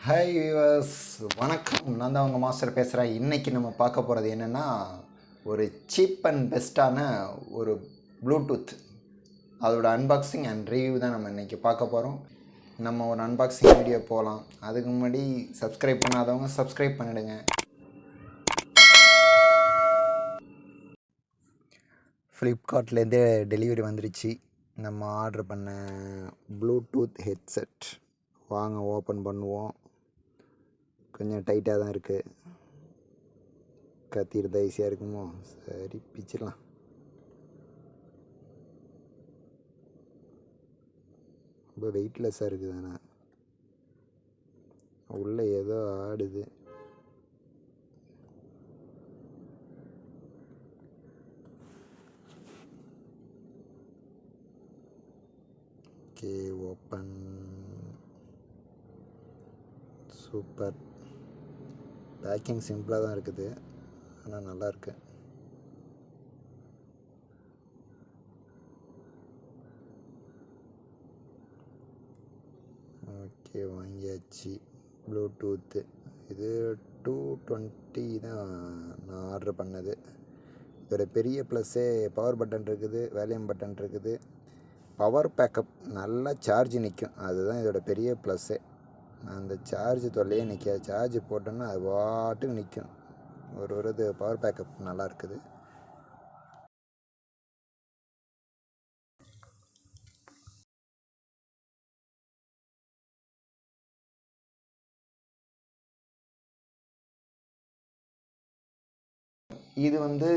Hi viewers, வணக்கம். நான் தான் உங்கள் மாஸ்டர் பேசுகிறேன். இன்றைக்கி நம்ம பார்க்க போகிறது என்னென்னா, ஒரு சீப் அண்ட் பெஸ்ட்டான ஒரு ப்ளூடூத் அதோட அன்பாக்சிங் அண்ட் ரிவ்யூ தான் நம்ம இன்றைக்கி பார்க்க போகிறோம். நம்ம ஒரு அன்பாக்சிங் வீடியோ போகலாம். அதுக்கு முன்னாடி சப்ஸ்கிரைப் பண்ணாதவங்க சப்ஸ்கிரைப் பண்ணிவிடுங்க. ஃப்ளிப்கார்ட்லேருந்தே டெலிவரி வந்துருச்சு. நம்ம ஆர்டர் பண்ண ப்ளூடூத் ஹெட்செட். வாங்க ஓப்பன் பண்ணுவோம். கொஞ்சம் டைட்டாக தான் இருக்குது. கத்திருந்தா ஈஸியாக இருக்குமோ? சரி, பிச்சிடலாம். ரொம்ப வெயிட்லெஸ்ஸாக இருக்குது. ஆனால் உள்ளே ஏதோ ஆடுது. Okay, open. சூப்பர். பேக்கிங் சிம்பிளாக தான் இருக்குது, ஆனால் நல்லாயிருக்கு. ஓகே, வாங்கியாச்சு. ப்ளூடூத்து இது 220 தான் நான் ஆர்டர் பண்ணது. இதோட பெரிய ப்ளஸ்ஸே பவர் பட்டன் இருக்குது, வேல்யூம் பட்டன் இருக்குது. பவர் பேக்கப் நல்லா சார்ஜ் நிற்கும், அதுதான் இதோட பெரிய ப்ளஸ்ஸே. அந்த சார்ஜ் தொல்லையே நிற்காது. சார்ஜ் போட்டோன்னா அது பாட்டுக்கு நிற்கும். ஒரு இது பவர் பேக்கப் நல்லா இருக்குது. இது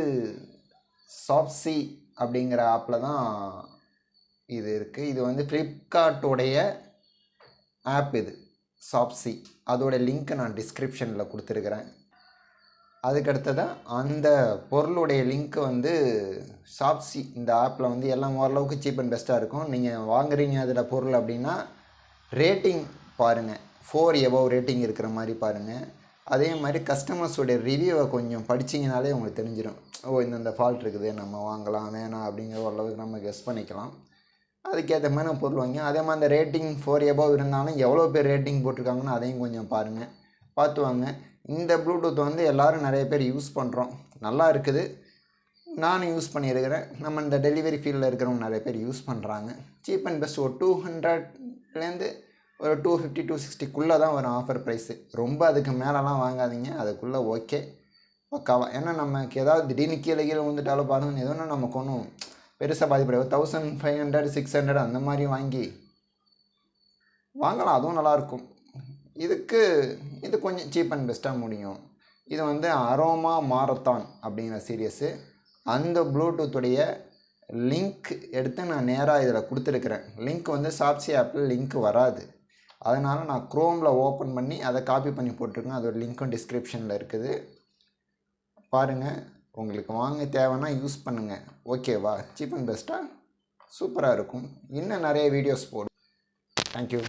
சாப்ஸி அப்படிங்கிற ஆப்பில் தான் இது இருக்குது. இது ஃப்ளிப்கார்ட்டோடைய ஆப். இது சாப்ஸி. அதோட லிங்க்கை நான் டிஸ்கிரிப்ஷனில் கொடுத்துருக்குறேன். அதுக்கடுத்ததான் அந்த பொருளுடைய லிங்க்கு சாப்ஸி இந்த ஆப்பில் எல்லாம் ஓரளவுக்கு சீப் அண்ட் பெஸ்ட்டாக இருக்கும். நீங்கள் வாங்குறீங்க அதில் பொருள் அப்படின்னா ரேட்டிங் பாருங்கள். 4 எபோவ் ரேட்டிங் இருக்கிற மாதிரி பாருங்கள். அதே மாதிரி கஸ்டமர்ஸோடைய ரிவ்யூவை கொஞ்சம் படிச்சிங்கனாலே உங்களுக்கு தெரிஞ்சிடும். இந்த ஃபால்ட் இருக்குது, நம்ம வாங்கலாம் வேணாம் அப்படிங்கிற ஓரளவுக்கு நம்ம கெஸ் பண்ணிக்கலாம். அதுக்கேற்ற மாதிரி நம்ம பொருள் வாங்க. அதே மாதிரி அந்த ரேட்டிங் 4 எபோவ் இருந்தாலும் எவ்வளோ பேர் ரேட்டிங் போட்டிருக்காங்கன்னு அதையும் கொஞ்சம் பாருங்கள், பார்த்து வாங்க. இந்த ப்ளூடூத் எல்லோரும் நிறைய பேர் யூஸ் பண்ணுறோம், நல்லா இருக்குது. நானும் யூஸ் பண்ணியிருக்கிறேன். நம்ம இந்த டெலிவரி ஃபீல்டில் இருக்கிறவங்க நிறைய பேர் யூஸ் பண்ணுறாங்க. Cheap and best. ஒரு 200லேருந்து ஒரு 250 260க்குள்ளே தான் வரும் ஆஃபர் ப்ரைஸு. ரொம்ப அதுக்கு மேலெலாம் வாங்காதீங்க. அதுக்குள்ளே ஓகே பக்காவா. ஏன்னா நமக்கு ஏதாவது திடீர்னு கீழே வந்துட்டாலும் பாருங்கள், எதுவும் நமக்கு ஒன்றும் பெருசாக பாதிப்படையாது. 1500 600 அந்த மாதிரி வாங்கலாம், அதுவும் நல்லாயிருக்கும். இது கொஞ்சம் சீப் அண்ட் பெஸ்ட்டாக முடியும். இது அரோமா மாரத்தான் அப்படிங்கிற சீரியஸு. அந்த ப்ளூடூத்துடைய லிங்க் எடுத்து நான் நேராக இதில் கொடுத்துருக்குறேன். லிங்க் சாப்ஸி ஆப்பில் லிங்க் வராது. அதனால் நான் க்ரோமில் ஓப்பன் பண்ணி அதை காப்பி பண்ணி போட்டிருக்கேன். அதோட லிங்க்கும் டிஸ்கிரிப்ஷனில் இருக்குது, பாருங்கள். உங்களுக்கு வாங்க தேவைன்னா யூஸ் பண்ணுங்கள். ஓகேவா? சீப் அண்ட் பெஸ்ட்டாக சூப்பராக இருக்கும். இன்னும் நிறைய வீடியோஸ் போடும். தேங்க்யூ.